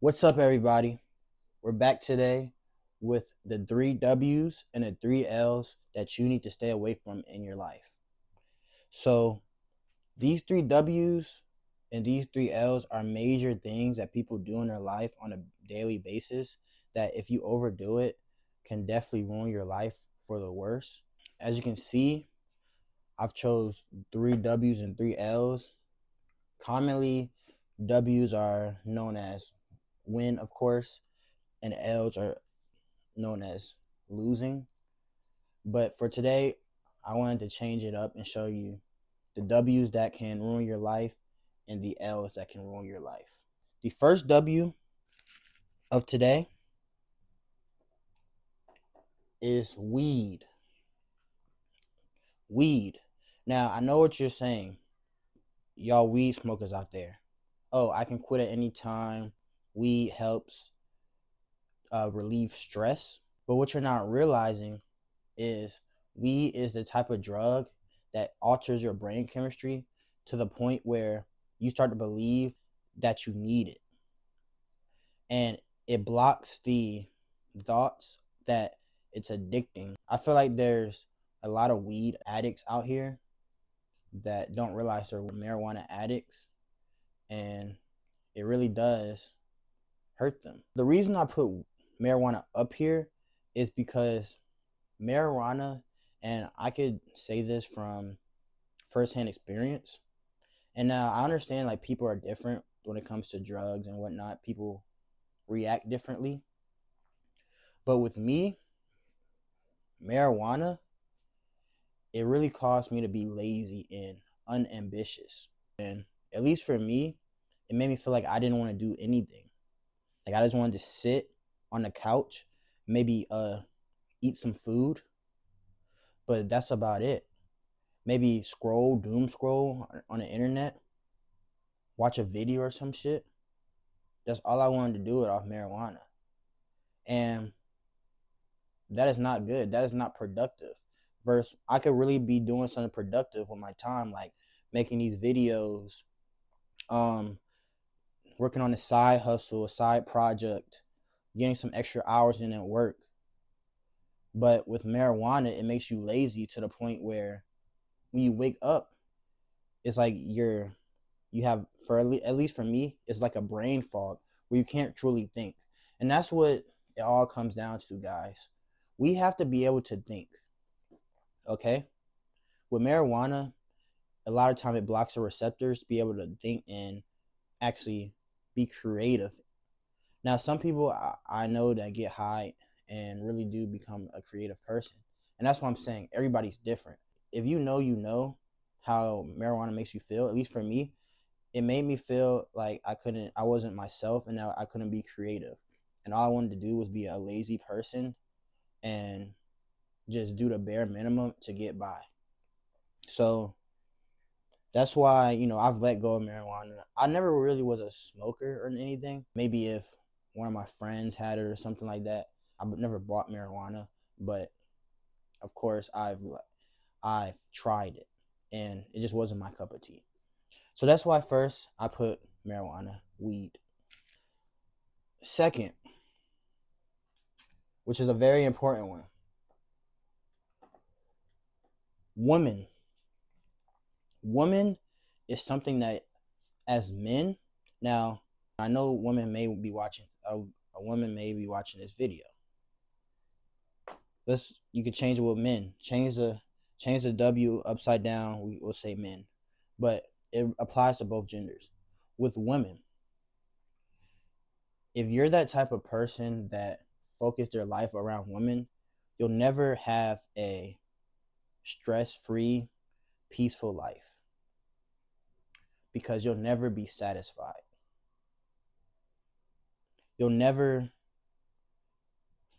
What's up, everybody? We're back today with the three W's and the three L's that you need to stay away from in your life. So, these three W's and these three L's are major things that people do in their life on a daily basis that, if you overdo it, can definitely ruin your life for the worse. As you can see, I've chose three W's and three L's. Commonly, W's are known as win, of course, and L's are known as losing. But for today, I wanted to change it up and show you the W's that can ruin your life and the L's that can ruin your life. The first W of today is weed. Weed. Now, I know what you're saying, y'all weed smokers out there. Oh, I can quit at any time. Weed helps relieve stress. But what you're not realizing is weed is the type of drug that alters your brain chemistry to the point where you start to believe that you need it. And it blocks the thoughts that it's addicting. I feel like there's a lot of weed addicts out here that don't realize they're marijuana addicts, and it really does hurt them. The reason I put marijuana up here is because marijuana, and I could say this from firsthand experience. And now I understand like people are different when it comes to drugs and whatnot. People react differently. But with me, marijuana, it really caused me to be lazy and unambitious. And at least for me, it made me feel like I didn't want to do anything. Like I just wanted to sit on the couch, maybe eat some food, but that's about it. Maybe doom scroll on the internet, watch a video or some shit. That's all I wanted to do it off marijuana. And that is not good. That is not productive. Versus I could really be doing something productive with my time, like making these videos, um, working on a side hustle, a side project, getting some extra hours in at work. But with marijuana, it makes you lazy to the point where when you wake up, it's like you have, for at least for me, it's like a brain fog where you can't truly think. And that's what it all comes down to, guys. We have to be able to think. Okay, with marijuana, a lot of time it blocks the receptors to be able to think and actually be creative. Now, some people I know that get high and really do become a creative person, and that's what I'm saying. Everybody's different. If you know how marijuana makes you feel. At least for me, it made me feel like I wasn't myself, and I couldn't be creative, and all I wanted to do was be a lazy person and just do the bare minimum to get by. So that's why, I've let go of marijuana. I never really was a smoker or anything. Maybe if one of my friends had it or something like that. I've never bought marijuana, but of course I've tried it, and it just wasn't my cup of tea. So that's why first I put marijuana, weed. Second, which is a very important one, woman. Woman is something that, as men, now I know women may be watching a woman may be watching this video. You could change it with men. Change the W upside down. We will say men, but it applies to both genders. With women, if you're that type of person that focus their life around women, you'll never have a stress-free, peaceful life because you'll never be satisfied. You'll never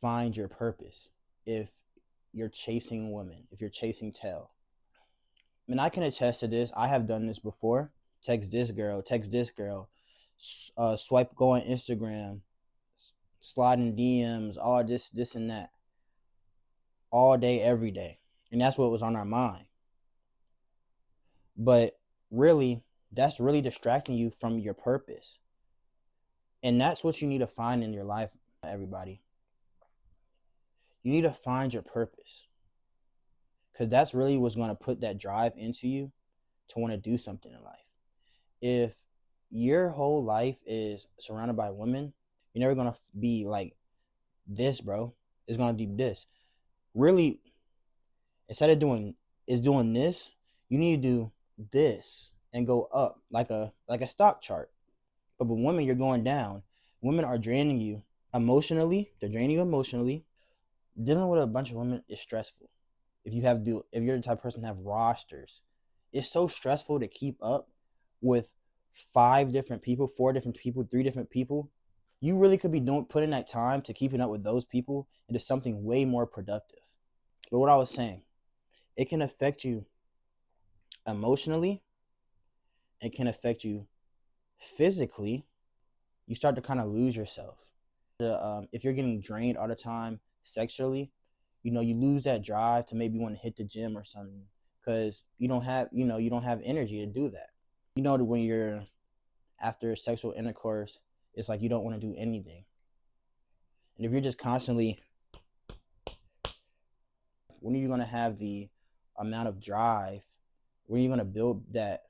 find your purpose if you're chasing women, if you're chasing tail. And I can attest to this. I have done this before. Text this girl, swipe, go on Instagram, sliding DMs, all this and that, all day, every day. And that's what was on our mind. But really, that's really distracting you from your purpose. And that's what you need to find in your life, everybody. You need to find your purpose, because that's really what's going to put that drive into you to want to do something in life. If your whole life is surrounded by women, you're never going to be like this, bro. It's going to be this. Really, instead of doing this, you need to do this and go up like a stock chart. But with women, you're going down. Women are draining you emotionally. They're draining you emotionally. Dealing with a bunch of women is stressful. If you're the type of person to have rosters, it's so stressful to keep up with 5 different people, 4 different people, 3 different people. You really could be putting that time to keeping up with those people into something way more productive. But what I was saying, it can affect you emotionally. It can affect you physically. You start to kind of lose yourself. If you're getting drained all the time sexually, you lose that drive to maybe want to hit the gym or something, because you don't have energy to do that. That when you're after sexual intercourse, it's like you don't want to do anything. And if you're just constantly, when are you going to have the amount of drive? When are you going to build that,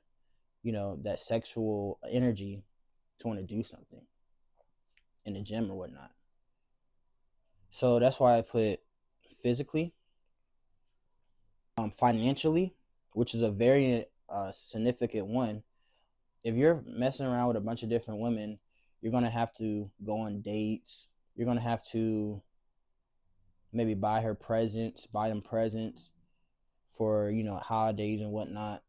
that sexual energy to want to do something in the gym or whatnot? So that's why I put physically, financially, which is a very significant one. If you're messing around with a bunch of different women, you're going to have to go on dates. You're going to have to maybe buy them presents for, holidays and whatnot.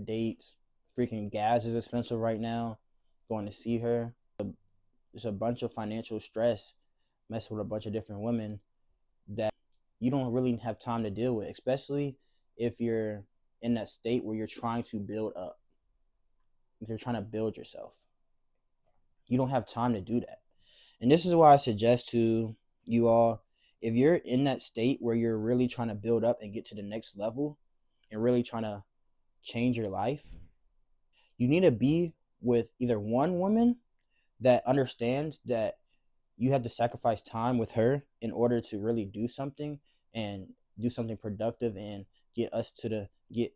Dates. Freaking gas is expensive right now. Going to see her. There's a bunch of financial stress messing with a bunch of different women that you don't really have time to deal with, especially if you're in that state where you're trying to build up. If you're trying to build yourself, you don't have time to do that. And this is why I suggest to you all, if you're in that state where you're really trying to build up and get to the next level and really trying to change your life, you need to be with either one woman that understands that you have to sacrifice time with her in order to really do something and do something productive and get us to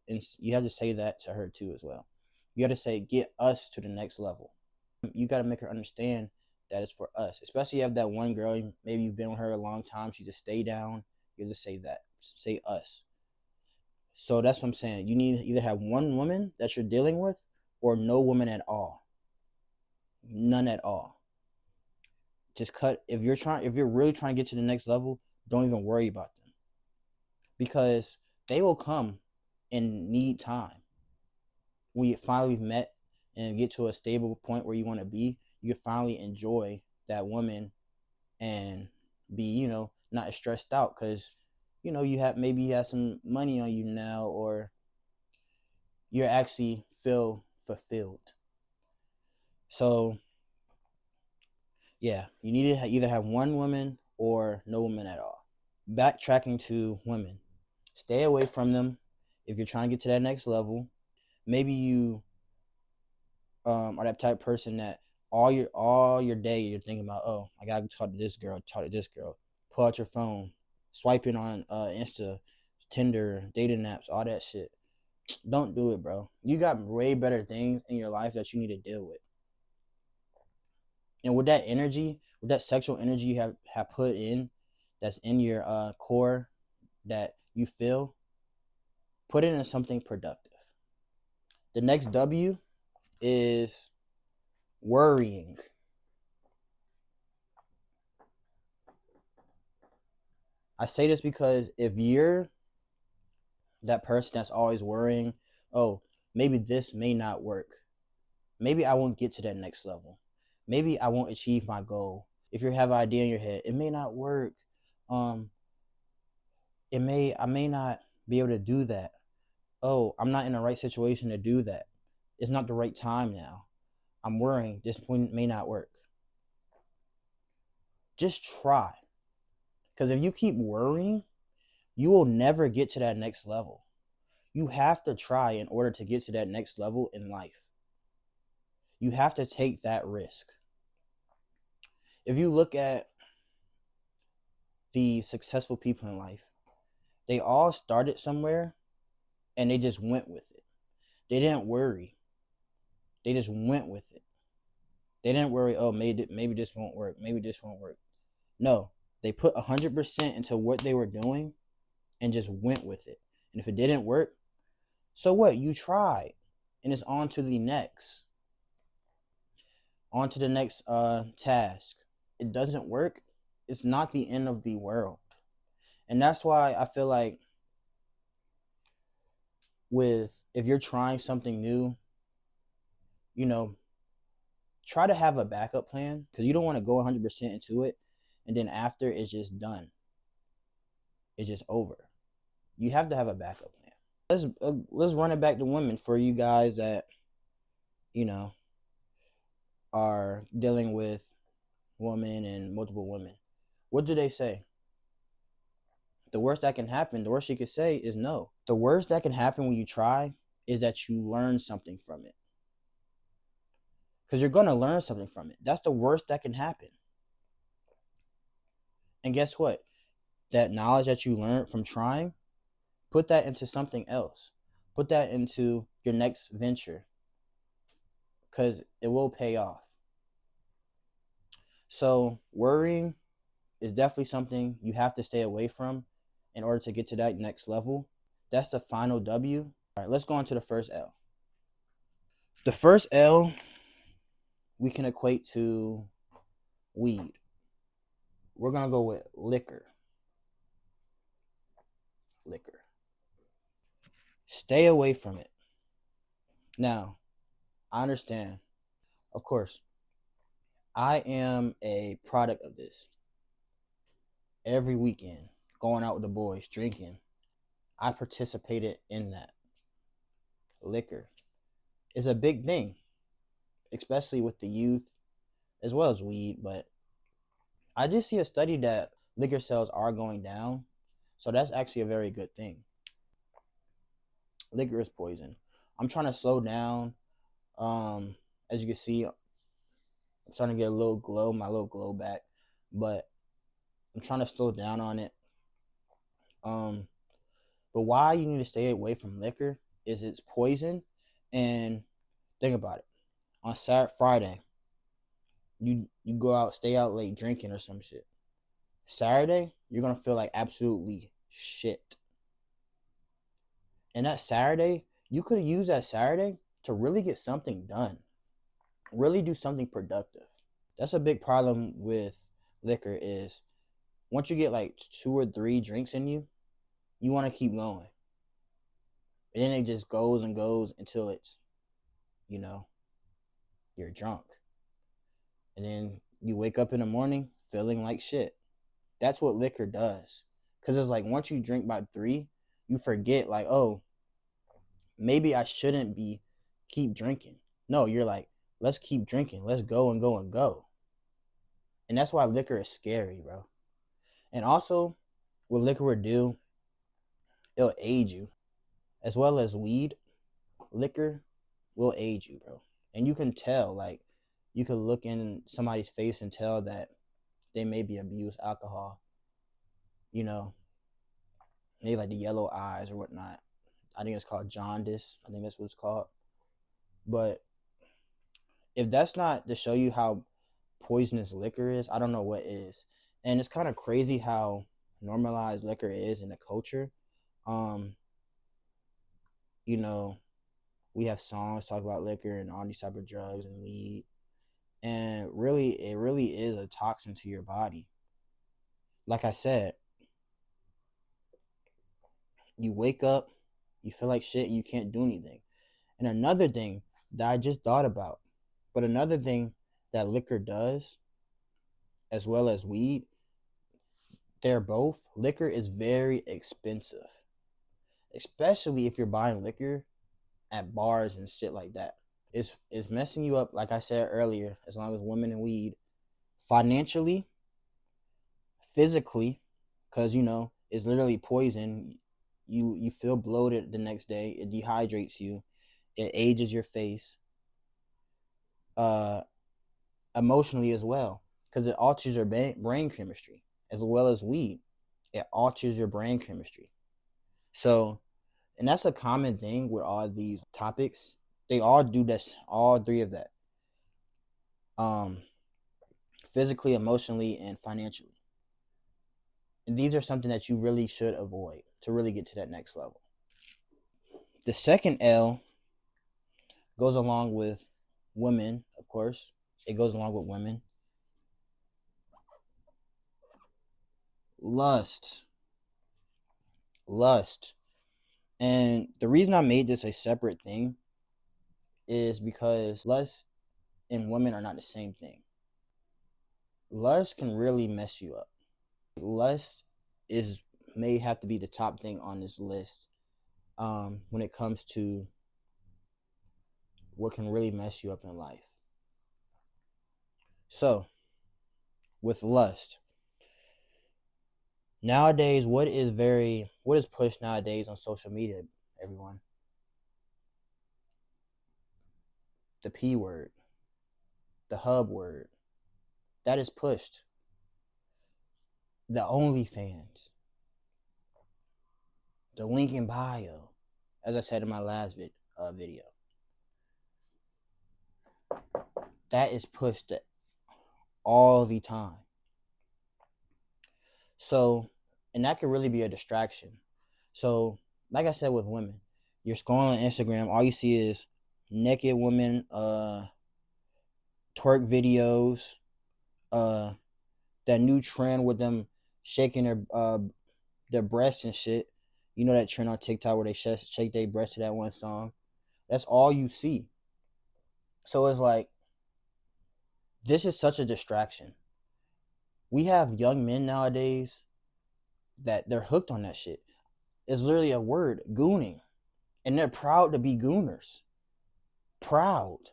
and you have to say that to her too as well. You got to say, get us to the next level. You got to make her understand that it's for us. Especially if you have that one girl, maybe you've been with her a long time, she just stay down. You have to say that. Say us. So that's what I'm saying. You need to either have one woman that you're dealing with or no woman at all. None at all. Just cut. If you're really trying to get to the next level, don't even worry about them, because they will come and need time. When you finally met and get to a stable point where you want to be, you can finally enjoy that woman and be, not as stressed out, because you have some money on you now, or you actually feel fulfilled. So yeah, you need to either have one woman or no woman at all. Backtracking to women, stay away from them if you're trying to get to that next level. Maybe you are that type of person that all your day you're thinking about, oh, I gotta talk to this girl. Pull out your phone, swiping on Insta, Tinder, dating apps, all that shit. Don't do it, bro. You got way better things in your life that you need to deal with. And with that energy, with that sexual energy you have put in, that's in your core, that you feel, put it in something productive. The next W is worrying. I say this because if you're that person that's always worrying, oh, maybe this may not work. Maybe I won't get to that next level. Maybe I won't achieve my goal. If you have an idea in your head, it may not work. I may not be able to do that. Oh, I'm not in the right situation to do that. It's not the right time now. I'm worrying this point may not work. Just try. Because if you keep worrying, you will never get to that next level. You have to try in order to get to that next level in life. You have to take that risk. If you look at the successful people in life, they all started somewhere and they just went with it. They didn't worry. They just went with it. They didn't worry, oh, maybe this won't work. Maybe this won't work. No, they put 100% into what they were doing and just went with it. And if it didn't work, so what? You tried. And it's on to the next. On to the next task. It doesn't work. It's not the end of the world. And that's why I feel like if you're trying something new, you know, try to have a backup plan, because you don't want to go 100% into it and then after it's just done. It's just over. You have to have a backup plan. Let's run it back to women for you guys that, you know, are dealing with women and multiple women. What do they say? The worst that can happen, the worst you could say is no. The worst that can happen when you try is that you learn something from it. Because you're going to learn something from it. That's the worst that can happen. And guess what? That knowledge that you learned from trying, put that into something else. Put that into your next venture, because it will pay off. So worrying is definitely something you have to stay away from in order to get to that next level. That's the final W. All right, let's go on to the first L. The first L we can equate to weed. We're going to go with liquor. Liquor. Stay away from it. Now, I understand. Of course, I am a product of this. Every weekend, going out with the boys, drinking, I participated in that. Liquor is a big thing, especially with the youth, as well as weed. But I did see a study that liquor sales are going down. So that's actually a very good thing. Liquor is poison. I'm trying to slow down. As you can see, I'm starting to get my little glow back. But I'm trying to slow down on it. But why you need to stay away from liquor is it's poison. And think about it. On Friday, you go out, stay out late drinking or some shit. Saturday, you're gonna feel like absolutely shit. And that Saturday, you could use that Saturday to really get something done. Really do something productive. That's a big problem with liquor is once you get like 2 or 3 drinks in you, you want to keep going. And then it just goes and goes until it's, you're drunk. And then you wake up in the morning feeling like shit. That's what liquor does. Because it's like once you drink by 3, you forget like, oh, maybe I shouldn't keep drinking. No, you're like, let's keep drinking. Let's go and go and go. And that's why liquor is scary, bro. And also, what liquor will do, it'll age you. As well as weed, liquor will age you, bro. And you can tell, like, you can look in somebody's face and tell that they may be abused alcohol. Maybe like the yellow eyes or whatnot. I think it's called jaundice. I think that's what it's called. But if that's not to show you how poisonous liquor is, I don't know what is. And it's kind of crazy how normalized liquor is in the culture. We have songs talk about liquor and all these type of drugs and weed. And it really is a toxin to your body. Like I said, you wake up, you feel like shit, and you can't do anything. And another thing that I just thought about, but another thing that liquor does, as well as weed, liquor is very expensive. Especially if you're buying liquor at bars and shit like that. It's messing you up, like I said earlier, as long as women and weed, financially, physically, because it's literally poison. You feel bloated the next day. It dehydrates you. It ages your face. Emotionally as well, because it alters your brain chemistry as well as weed. It alters your brain chemistry. So, and that's a common thing with all these topics. They all do this, all three of that. Physically, emotionally, and financially. And these are something that you really should avoid to really get to that next level. The second L goes along with women, of course. It goes along with women. Lust. Lust. And the reason I made this a separate thing is because lust and women are not the same thing. Lust can really mess you up. Lust may have to be the top thing on this list when it comes to what can really mess you up in life. So, with lust, nowadays, what is pushed nowadays on social media, everyone? The P word, the hub word, that is pushed. The OnlyFans, the link in bio, as I said in my last video. That is pushed all the time. So, and that could really be a distraction. So, like I said with women, you're scrolling on Instagram, all you see is naked women, twerk videos, that new trend with them shaking their breasts and shit. You know that trend on TikTok where they shake their breasts to that one song. That's all you see. So it's like, this is such a distraction. We have young men nowadays that they're hooked on that shit. It's literally a word, gooning. And they're proud to be gooners. Proud.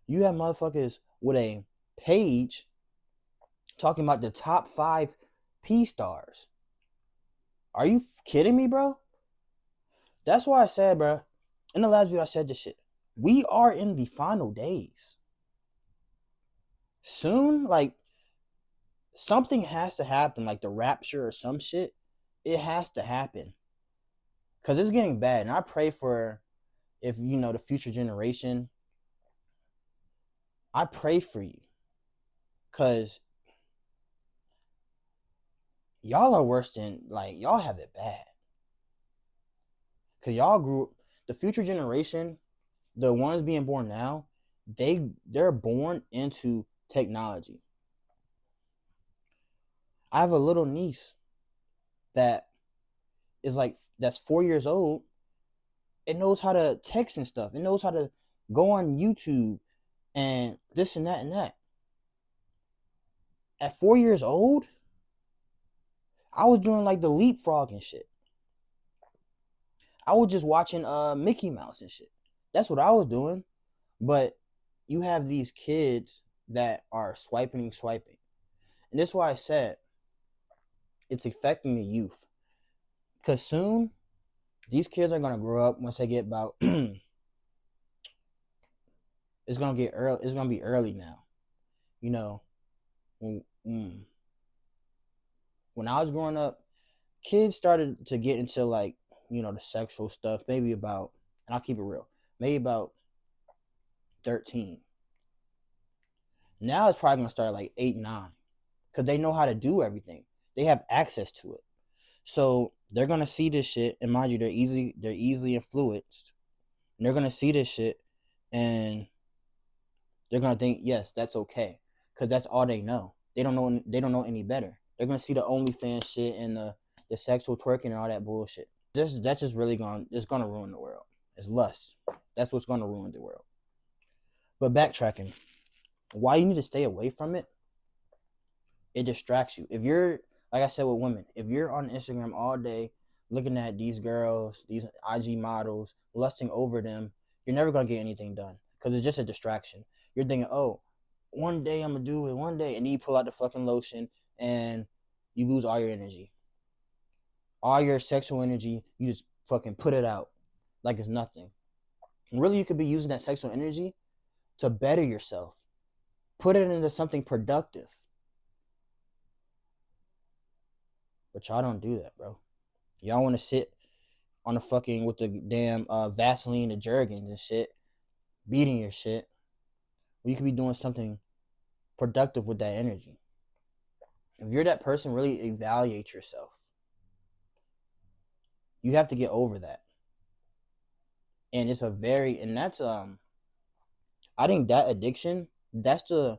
You have motherfuckers with a page talking about the top 5 P stars. Are you kidding me, bro? That's why I said, bro, in the last video I said this shit. We are in the final days. Soon, like, something has to happen, like the rapture or some shit. It has to happen. Because it's getting bad. And I pray for, if you know, the future generation, I pray for you. Because y'all are worse than, like, y'all have it bad. Because y'all grew, the future generation, the ones being born now, they're born into technology. I have a little niece that is like, that's 4 years old. It knows how to text and stuff. It knows how to go on YouTube and this and that and that. At 4 years old, I was doing like the leapfrog and shit. I was just watching Mickey Mouse and shit. That's what I was doing. But you have these kids that are swiping. And that's why I said it's affecting the youth. Because soon, these kids are going to grow up once they get about, it's going to get early. It's going to be early now. You know, when I was growing up, kids started to get into, like, you know, the sexual stuff, maybe about, and I'll keep it real, maybe about 13. Now it's probably going to start at like 8, 9. Because they know how to do everything. They have access to it. So they're going to see this shit. And mind you, they're easily influenced. And they're going to see this shit. And they're going to think, yes, that's okay. Because that's all they know. They don't know any better. They're going to see the OnlyFans shit and the sexual twerking and all that bullshit. That's just really it's going to ruin the world. It's lust. That's what's going to ruin the world. But backtracking. Why you need to stay away from it? It distracts you. If you're, like I said with women, if you're on Instagram all day looking at these girls, these IG models, lusting over them, you're never going to get anything done because it's just a distraction. You're thinking, oh, one day I'm going to do it, one day. And then you pull out the fucking lotion and you lose all your energy. All your sexual energy, you just fucking put it out like it's nothing. And really, you could be using that sexual energy to better yourself. Put it into something productive. But y'all don't do that, bro. Y'all want to sit on the fucking with the damn Vaseline and Jergens and shit, beating your shit. You could be doing something productive with that energy. If you're that person, really evaluate yourself. You have to get over that. And it's that's I think that addiction, that's the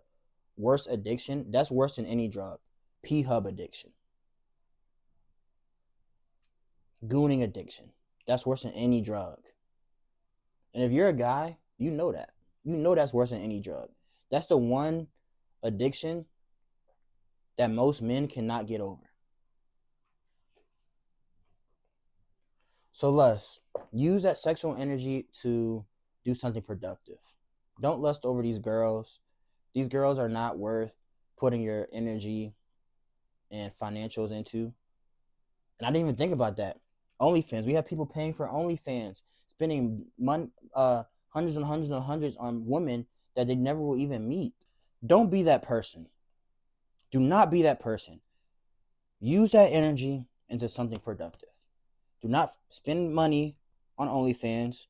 worst addiction. That's worse than any drug. P-hub addiction. Gooning addiction. That's worse than any drug. And if you're a guy, you know that. You know that's worse than any drug. That's the one addiction that most men cannot get over. So lust, use that sexual energy to do something productive. Don't lust over these girls. These girls are not worth putting your energy and financials into. And I didn't even think about that. OnlyFans. We have people paying for OnlyFans, spending hundreds and hundreds and hundreds on women that they never will even meet. Don't be that person. Do not be that person. Use that energy into something productive. Do not spend money on OnlyFans.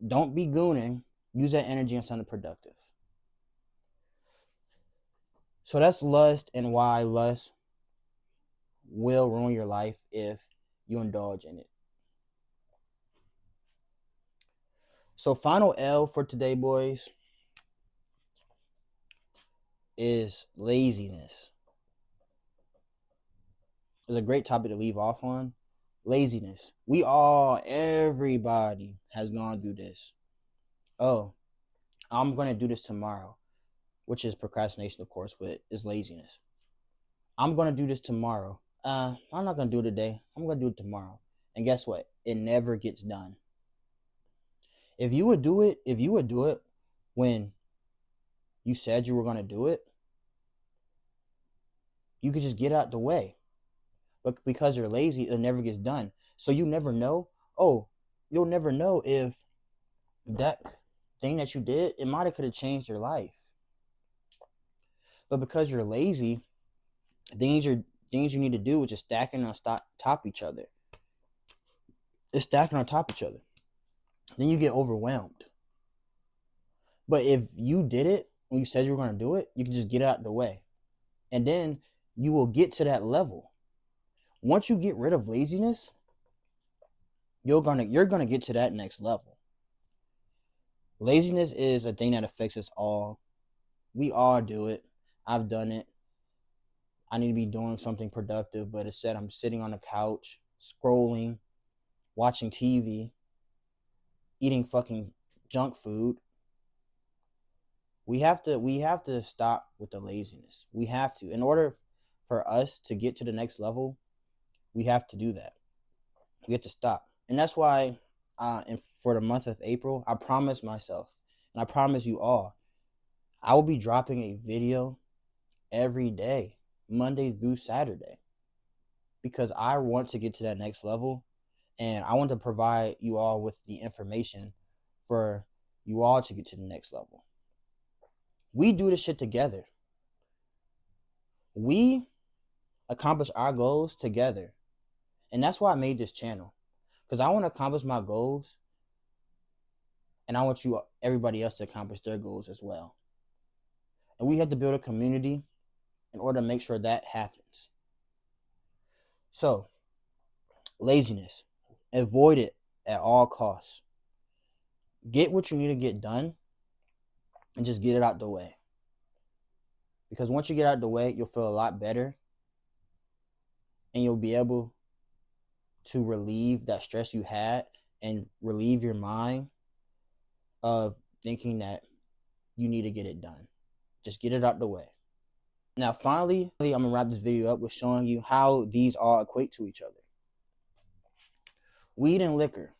Don't be gooning. Use that energy on something productive. So that's lust, and why lust will ruin your life if you indulge in it. So final L for today, boys, is laziness. It's a great topic to leave off on. Laziness. Everybody has gone through this. Oh, I'm going to do this tomorrow, which is procrastination, of course, but it's laziness. I'm going to do this tomorrow. I'm not going to do it today. I'm going to do it tomorrow. And guess what? It never gets done. If you would do it when you said you were going to do it, you could just get out the way. But because you're lazy, it never gets done. So you never know. Oh, you'll never know if that thing that you did, it might have could have changed your life. But because you're lazy, things you need to do is just stacking on top each other. It's stacking on top each other. Then you get overwhelmed. But if you did it when you said you were going to do it, you can just get it out of the way. And then you will get to that level. Once you get rid of laziness, you're gonna get to that next level. Laziness is a thing that affects us all. We all do it. I've done it. I need to be doing something productive, but instead I'm sitting on the couch, scrolling, watching TV, eating fucking junk food. We have to stop with the laziness. We have to. In order for us to get to the next level, we have to do that. We have to stop. And that's why for the month of April, I promised myself, and I promise you all, I will be dropping a video every day, Monday through Saturday, because I want to get to that next level, and I want to provide you all with the information for you all to get to the next level. We do this shit together. We accomplish our goals together. And that's why I made this channel, because I want to accomplish my goals, and I want everybody else to accomplish their goals as well. And we have to build a community in order to make sure that happens. So, laziness, avoid it at all costs. Get what you need to get done and just get it out the way. Because once you get out the way, you'll feel a lot better, and you'll be able to relieve that stress you had and relieve your mind of thinking that you need to get it done. Just get it out the way. Now, finally, I'm going to wrap this video up with showing you how these all equate to each other. Weed and liquor.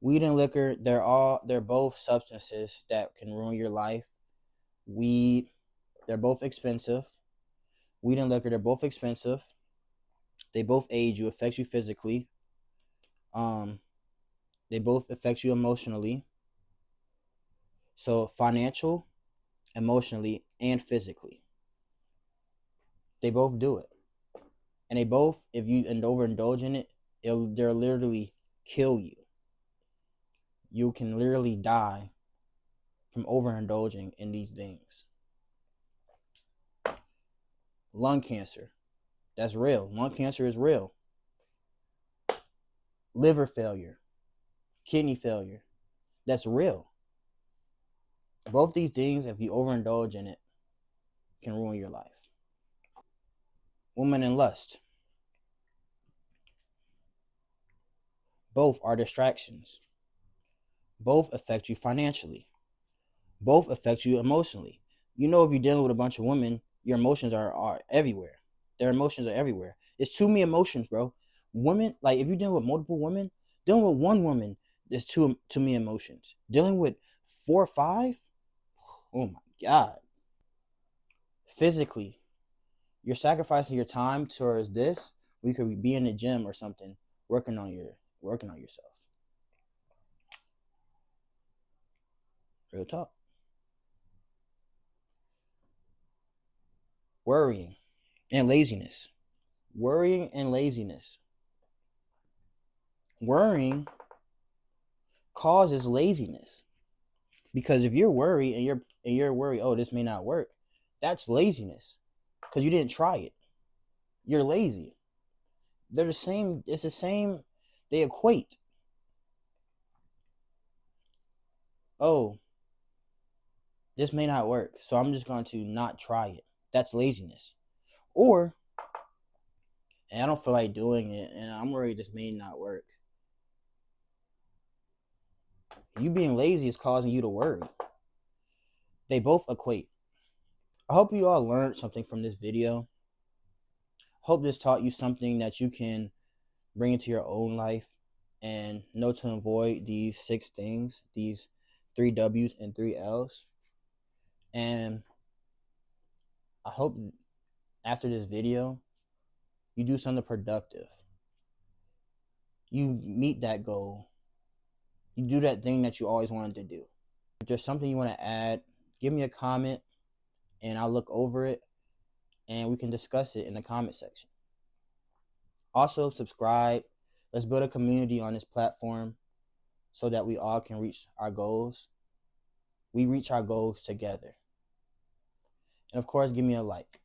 Weed and liquor, they're both substances that can ruin your life. Weed, they're both expensive. Weed and liquor, they're both expensive. They both age you, affect you physically. They both affect you emotionally. So financial, emotionally, and physically. They both do it. And they both, if you overindulge in it, they'll literally kill you. You can literally die from overindulging in these things. Lung cancer, that's real. Lung cancer is real. Liver failure, kidney failure, that's real. Both these things, if you overindulge in it, can ruin your life. Woman and lust, both are distractions. Both affect you financially. Both affect you emotionally. You know, if you're dealing with a bunch of women, your emotions are everywhere. Their emotions are everywhere. It's too many emotions, bro. Women, like if you're dealing with multiple women, dealing with one woman, there's too many emotions. Dealing with 4 or 5, oh my God. Physically, you're sacrificing your time towards this. We could be in the gym or something, working on yourself. Real talk. Worrying and laziness. Worrying and laziness. Worrying causes laziness, because if you're worried and you're worried, oh, this may not work, that's laziness, because you didn't try it. You're lazy. They're the same. It's the same. They equate. Oh, this may not work, so I'm just going to not try it. That's laziness. Or, and I don't feel like doing it, and I'm worried this may not work. You being lazy is causing you to worry. They both equate. I hope you all learned something from this video. Hope this taught you something that you can bring into your own life and know to avoid these 6 things, these 3 W's and 3 L's. And I hope after this video, you do something productive. You meet that goal. You do that thing that you always wanted to do. If there's something you want to add, give me a comment and I'll look over it and we can discuss it in the comment section. Also, subscribe. Let's build a community on this platform so that we all can reach our goals. We reach our goals together. And of course, give me a like.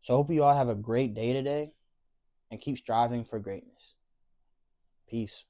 So I hope you all have a great day today and keep striving for greatness. Peace.